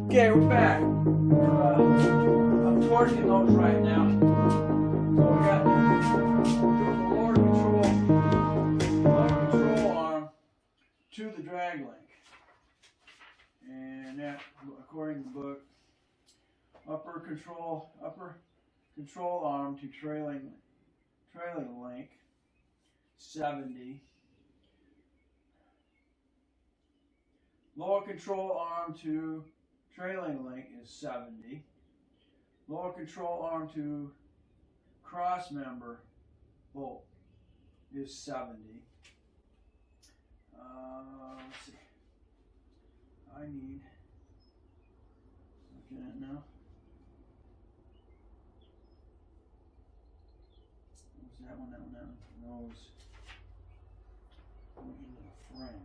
Okay, we're back. I'm torquing those right now. So we got the lower control arm to the drag link. And that, according to the book, upper control arm to trailing link, 70. Lower control arm to trailing link is 70. Lower control arm to cross member bolt is 70. Let's see. I need, looking at it now. What was that one? That one. Those going into the frame.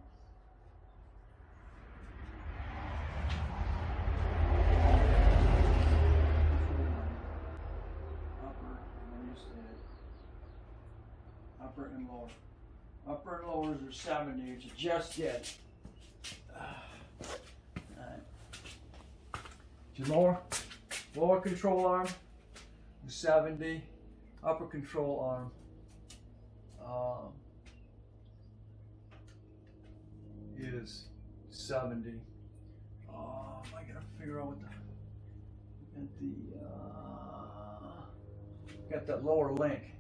Upper and lower. Upper and lowers are 70, which you just did. Alright. Your lower control arm is 70. Upper control arm is 70. I gotta figure out what got that lower link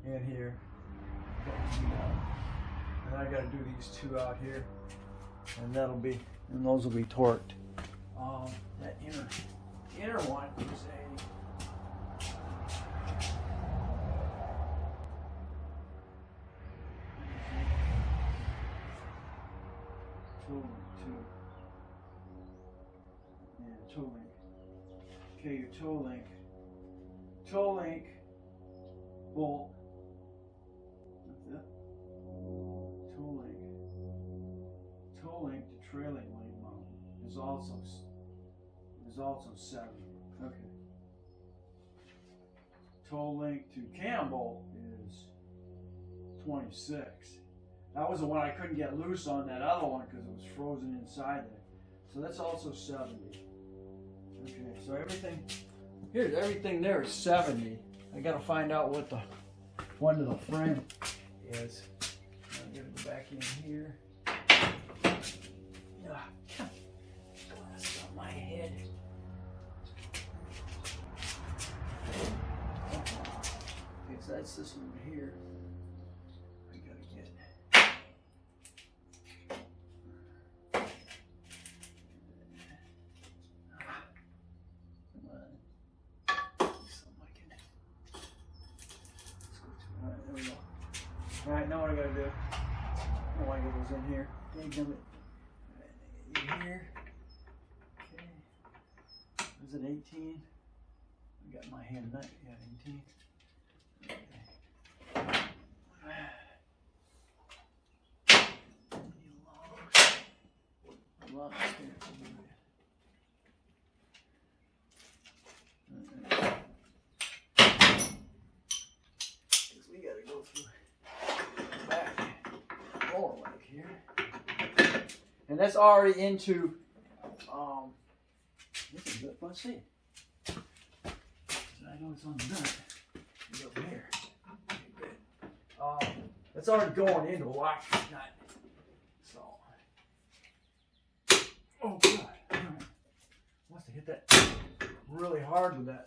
in here. And I gotta do these two out here, and those will be torqued. That inner one is toe link. Okay, your toe link bolt. Toe link to trailing link mount is also 70. Okay. Toe link to cam bolt is 26. That was the one I couldn't get loose on that other one because it was frozen inside there. So that's also 70. Okay, so everything there is 70. I gotta find out what the one to the frame is. I'm gonna go back in here. Glass on my head. Okay, so that's this one here. I gotta get. Alright, now what I gotta do, I want to get those in here. Here. Okay. Is it 18? I got my hand knife. Yeah, 18. Okay. We gotta go through back lower leg here, and that's already into this is good. Let's see. I know it's on the nut. It's over here. Okay, good. That's already going into a lock nut. So, oh good. All right. Must have hit that really hard with the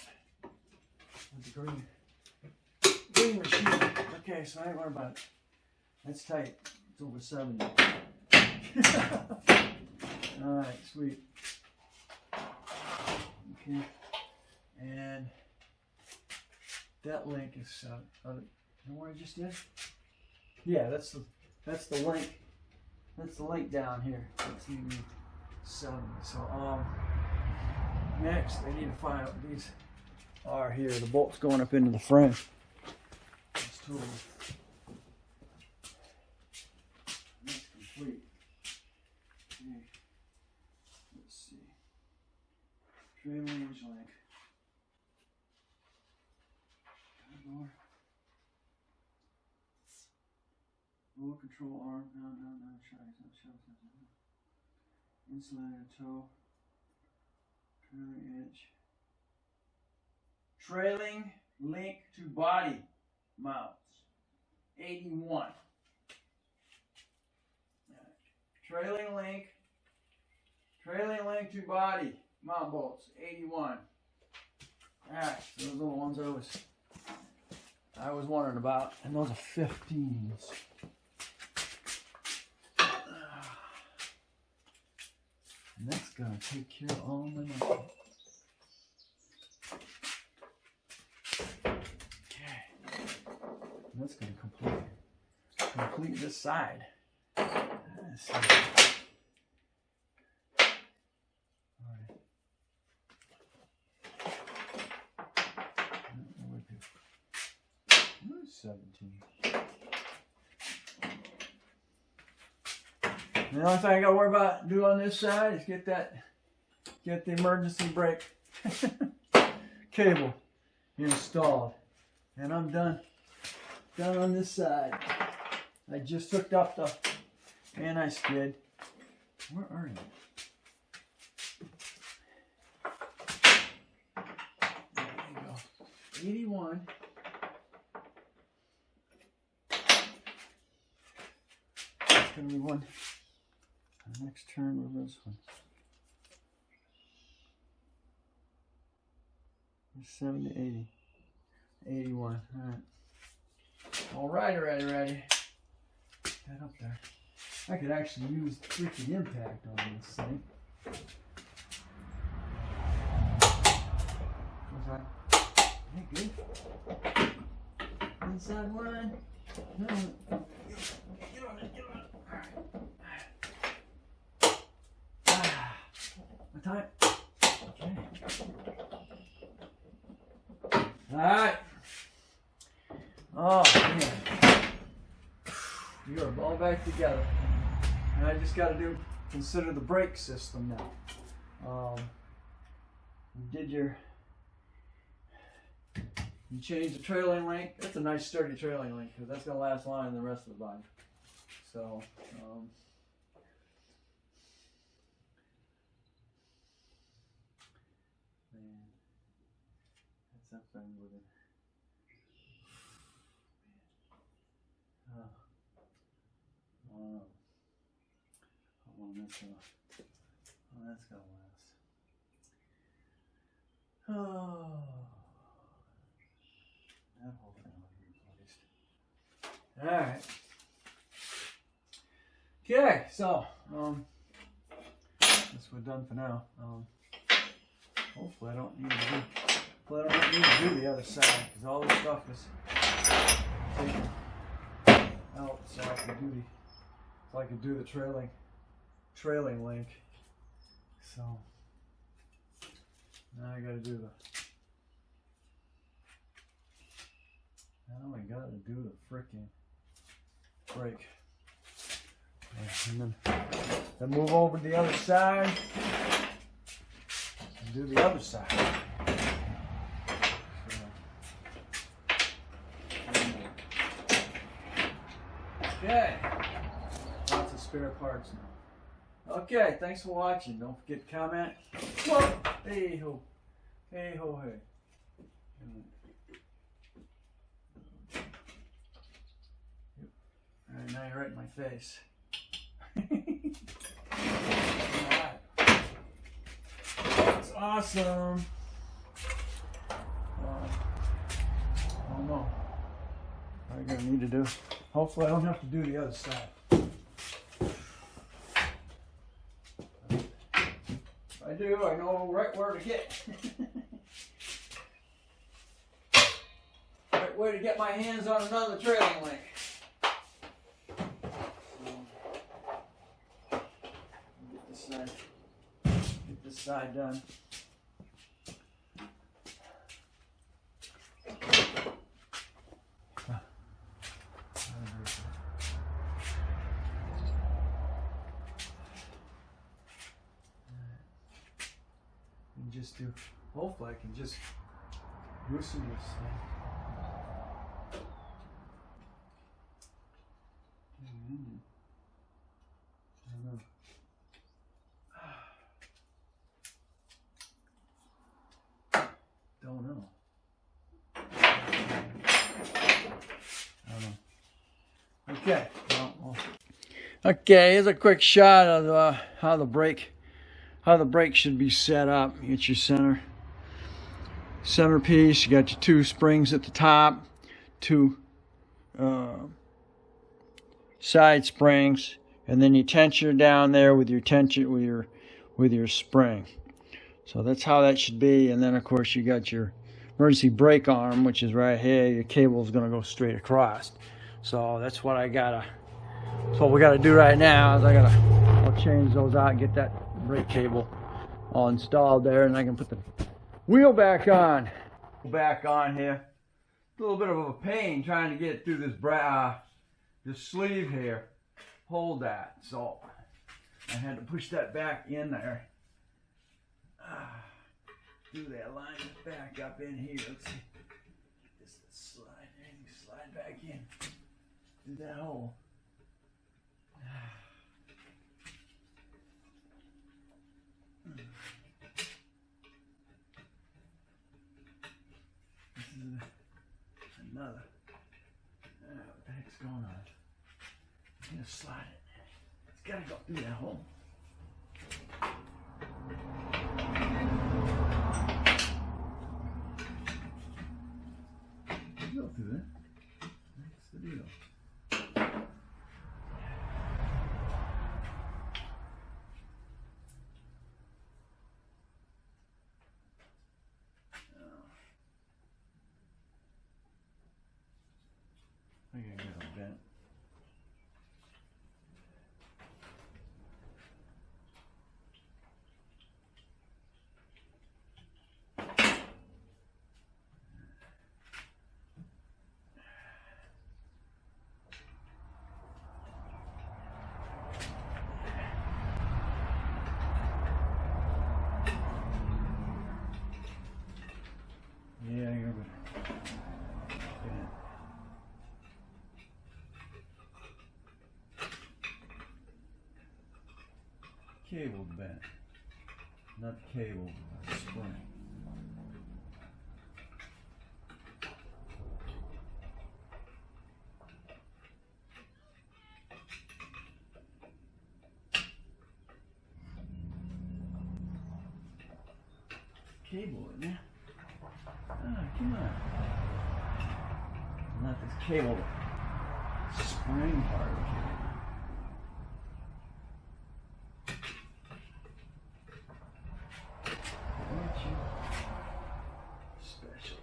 green machine. Okay, so I ain't worried about it. That's tight. It's over 70. Alright, sweet. Okay. And that link is you know what I just did? Yeah, that's the link. That's the link down here. That's the 70. So next I need to find out what these are here. The bolt's going up into the frame. That's complete. Okay. Let's see. Trailing hinge link. Lower control arm. No. Insulated toe. inch. Trailing link to body mounts, 81. Trailing link to body mount bolts, 81. Alright, those are the ones I was wondering about, and those are 15s. And that's gonna take care of all my numbers. Okay, and that's gonna complete this side. Let's see. All right. 17. The only thing I gotta worry about do on this side is get the emergency brake cable installed, and I'm done on this side. I just hooked up the anti-skid. Where are you? There you go. 81. It's gonna be one. The next turn with this one. 70, 80, 81. All right. Ready. Get up there. I could actually use freaking impact on this thing. What's that? Hey, good. Inside one. No. Get on it. All right. My time. Okay. All right. Oh man, you are all back together, and I just got to consider the brake system now. You changed the trailing link. That's a nice sturdy trailing link because that's gonna last longer than the rest of the body. So. Man, that's something with it. How long that's gonna last. Oh, that whole thing will be replaced. All right. Okay, so that's we're done for now. Hopefully I don't need to do the other side because all this stuff is taken out, so I can do the trailing link. So now I gotta do the frickin' brake. And then move over to the other side and do the other side. Okay, lots of spare parts now. Okay, thanks for watching. Don't forget to comment. Whoa. Hey ho, hey. All right, now you're right in my face. Alright. That's awesome. I don't know what I'm gonna need to do. Hopefully I don't have to do the other side. If I do, I know right where to get. Right way to get my hands on another trailing link. Get this side done. And just do, hopefully I can just loosen this thing. I don't know. no. I don't know. Okay. Okay, here's a quick shot of how the brake should be set up. You get your centerpiece. You got your 2 springs at the top, 2 side springs, and then your tensioner down there with your spring. So that's how that should be. And then of course you got your emergency brake arm, which is right here. Your cable is going to go straight across. So that's what we got to do right now. Is I'll change those out and get that brake cable all installed there, and I can put the wheel back on. Back on here. A little bit of a pain trying to get through this sleeve here. Hold that. So I had to push that back in there. Do that, line it back up in here. Let's see. This slide in, slide back in. Do that hole. This is another. What the heck's going on? I'm gonna slide it. It's gotta go through that hole. Go through that. That's the deal. I gotta get it bent. Yeah, I got it. Cable bent, not cable, spring. Cable in there. Come on. Not this cable, spring part of it. Special.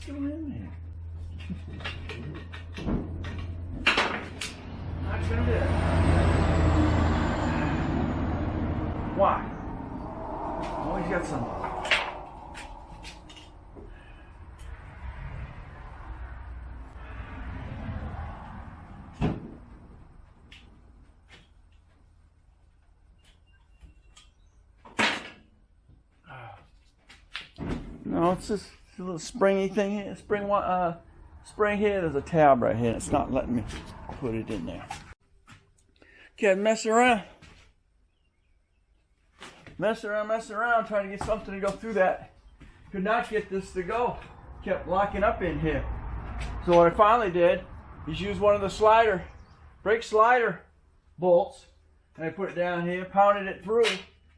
Go in there. Not gonna do it. Why? Always got some. No, it's just a little springy thing here. Spring here. There's a tab right here. It's not letting me put it in there. Okay, messing around, trying to get something to go through that. Could not get this to go. Kept locking up in here. So what I finally did is use one of the brake slider bolts, and I put it down here, pounded it through,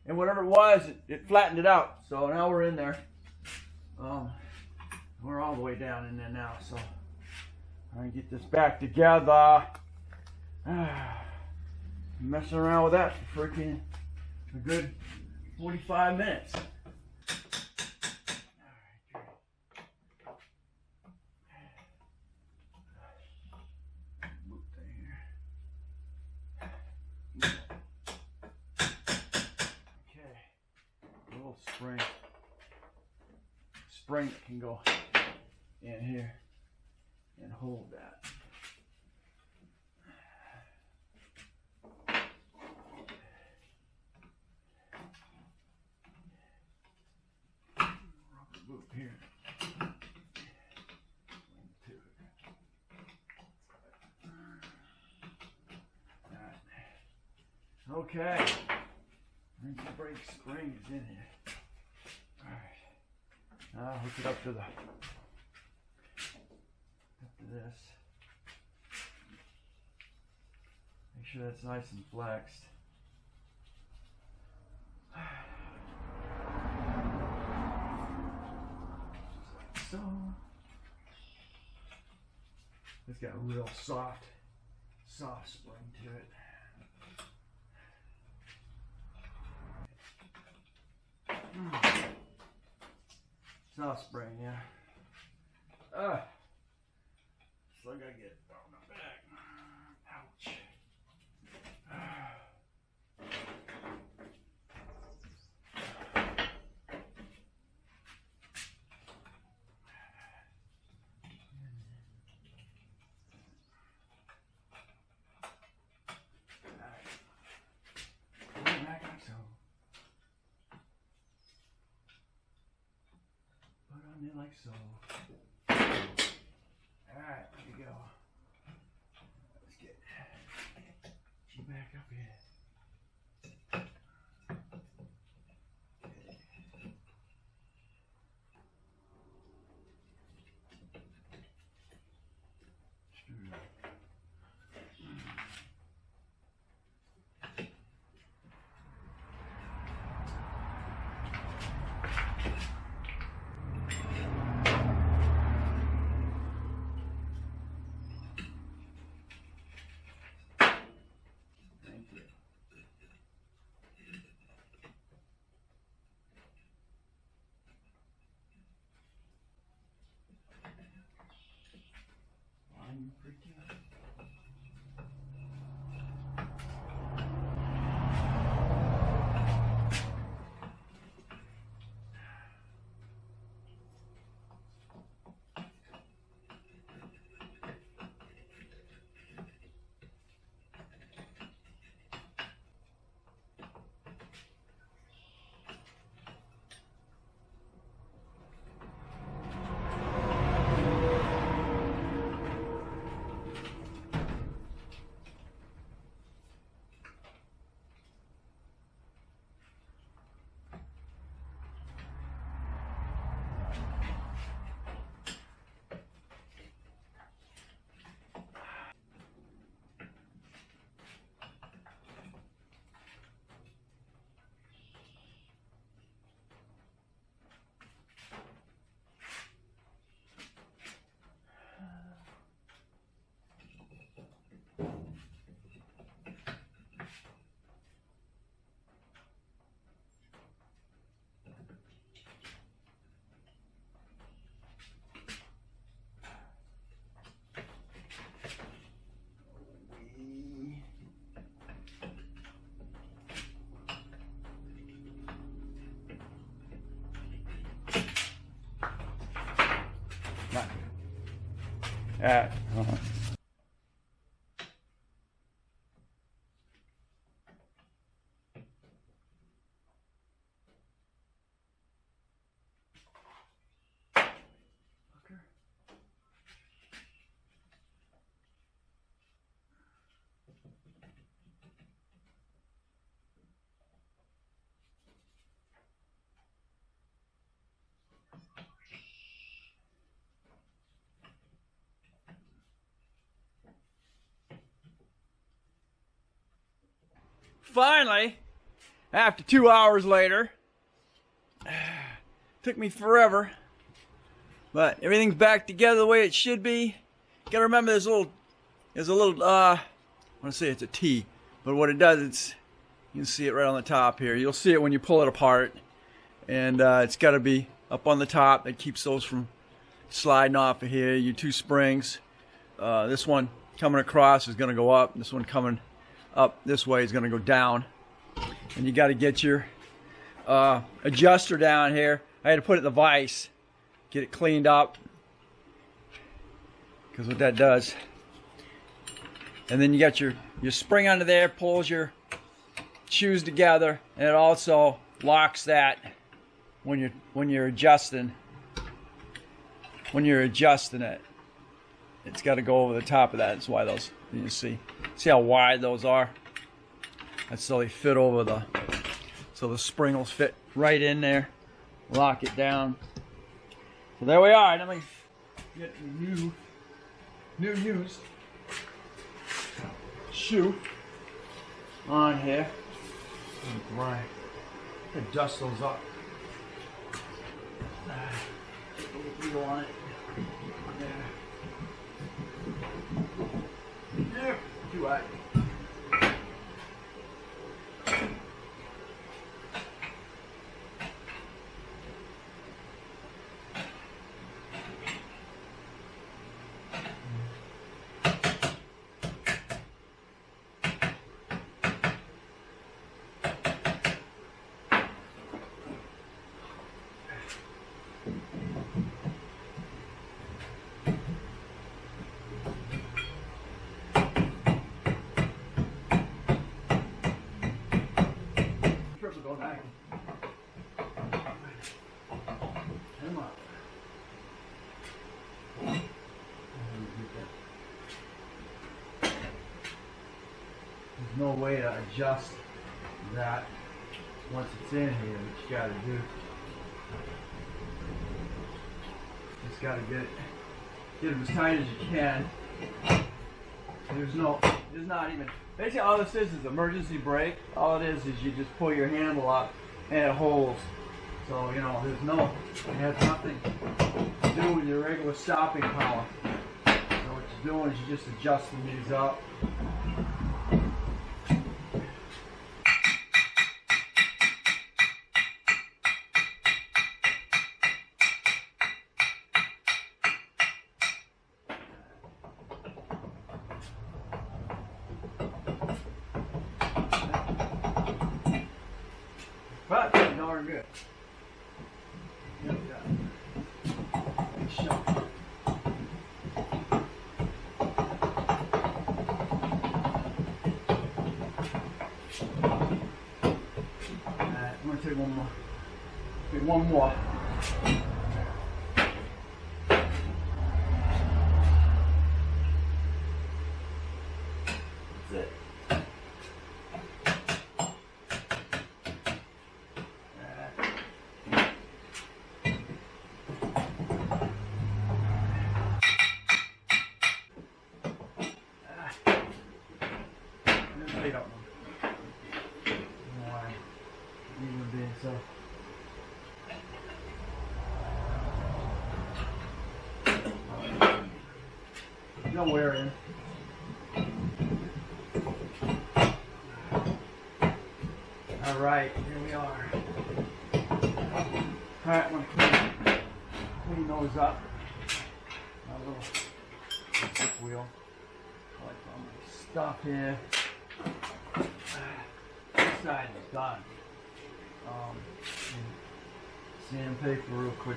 and whatever it was, it flattened it out. So now we're in there. We're all the way down in there now, so I'm going to get this back together. Messing around with that for freaking a good 45 minutes. Okay, a little spring that can go in here and hold that. Here. Okay. And the brake spring is in here. Alright. Now hook it up to this. Make sure that's nice and flexed. So it's got a real soft spring to it. Soft spring, yeah. Still gotta get it on my back. Ouch. Like so. Alright, here we go. Let's get you back up here. at. Finally, after 2 hours later, took me forever, but everything's back together the way it should be. Gotta remember there's a little, I want to say it's a T, but what it does, you can see it right on the top here. You'll see it when you pull it apart, and it's gotta be up on the top. That keeps those from sliding off of here. Your two springs. This one coming across is gonna go up. This one coming up this way is going to go down, and you got to get your adjuster down here. I had to put it in the vise, get it cleaned up, because what that does. And then you got your spring under there, pulls your shoes together, and it also locks that when you're adjusting. When you're adjusting it, it's got to go over the top of that. That's why those, you see how wide those are. That's so they fit over so the spring will fit right in there. Lock it down. So there we are. Let me get the new used shoe on here. Right. Dust those up. Put a little wheel on it. There. Too high. Go back. Come on. There's no way to adjust that once it's in here. What you gotta do, just gotta get them as tight as you can. There's not even, basically all this is emergency brake. All it is you just pull your handle up and it holds. So, you know, it has nothing to do with your regular stopping power. So what you're doing is you're just adjusting these up. But pretty darn good. Yep, Alright, I'm gonna take one more. Take one more. That's it. No wear in. All right, here we are. All right, I'm gonna clean those up. My little zip wheel. Like all my stuff here. This side is done. Sandpaper real quick.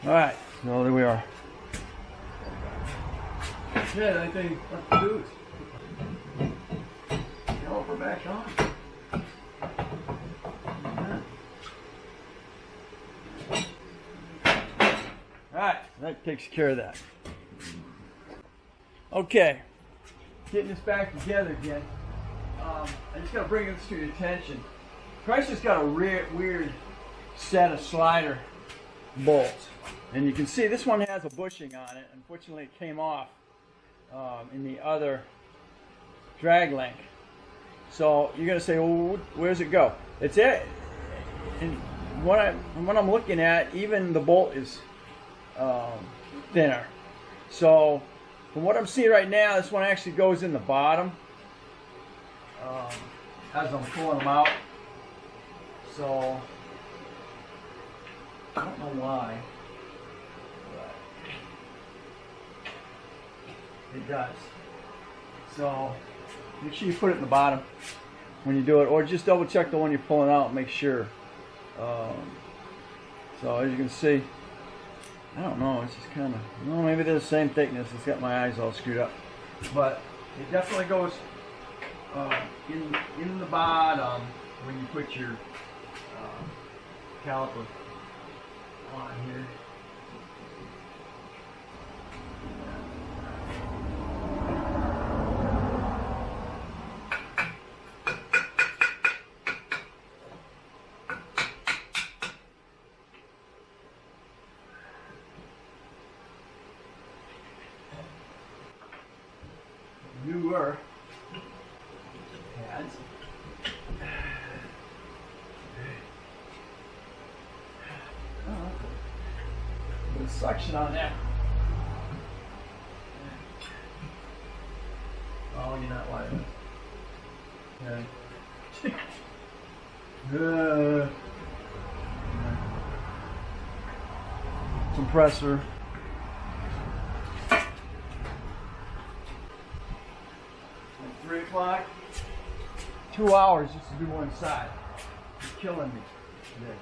Alright, so there we are. Yeah, the only thing left to do is get over back on. Alright, that takes care of that. Okay, getting this back together again. I just got to bring this to your attention. Chrysler's got a weird set of slider bolts. And you can see this one has a bushing on it. Unfortunately, it came off in the other drag link. So you're going to say, well, where does it go? It's it. And what I'm looking at, even the bolt is thinner. So from what I'm seeing right now, this one actually goes in the bottom as I'm pulling them out. So I don't know why, but it does. So make sure you put it in the bottom when you do it, or just double check the one you're pulling out and make sure So as you can see, I don't know, it's just kind of, well, maybe they're the same thickness. It's got my eyes all screwed up. But it definitely goes in the bottom when you put your caliper on here. Newer pads. With suction on that. Oh, you're not live. Okay. Compressor. 3 o'clock. 2 hours just to do one side. You're killing me today.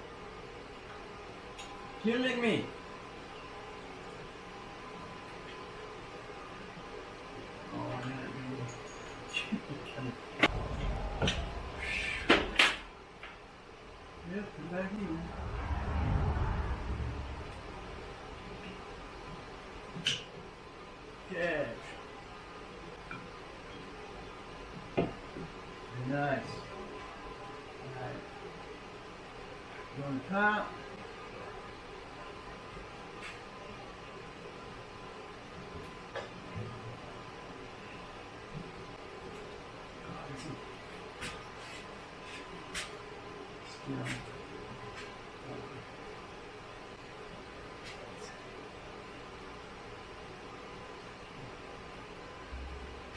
Killing me. Oh, yep, come back in. Okay. Nice. Alright. Go on the top.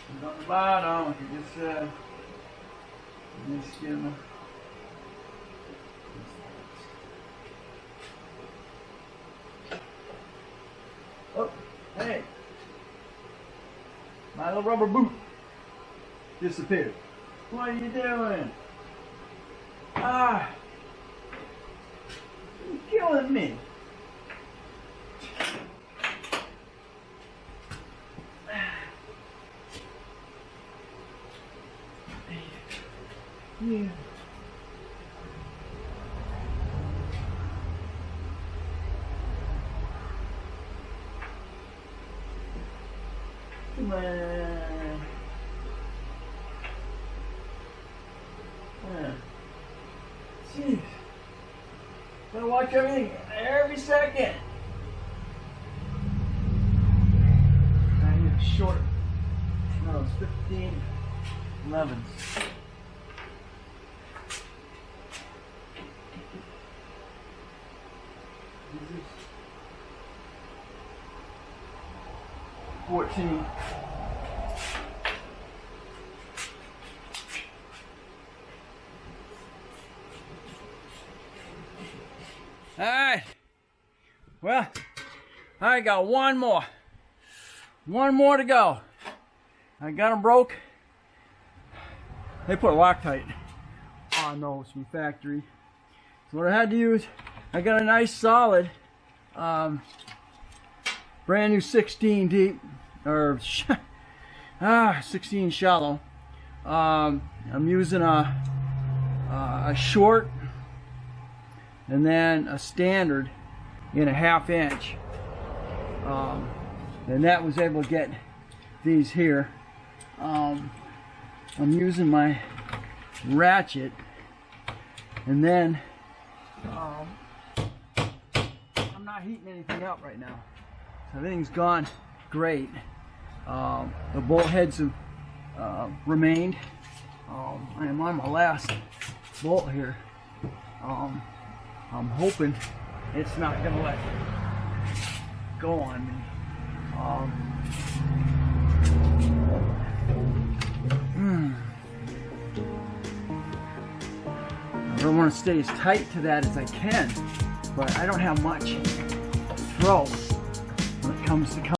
And on the bottom, you just skin. Oh, hey! My little rubber boot disappeared. What are you doing? Ah! You're killing me. Yeah. Come on. Yeah. Jeez. Gotta watch everything every second. I need a short. No, it's 15, 11. This is 14. All right. Well, I got one more to go. I got them broke. They put Loctite on those from factory. So what I had to use, I got a nice solid, brand new 16 deep, or 16 shallow. I'm using a short and then a standard in a 1/2 inch. And that was able to get these here. I'm using my ratchet, and then I'm not heating anything up right now. So everything's gone great. The bolt heads have remained. I am on my last bolt here. I'm hoping it's not gonna let go on me. I don't want to stay as tight to that as I can, but I don't have much to throw when it comes to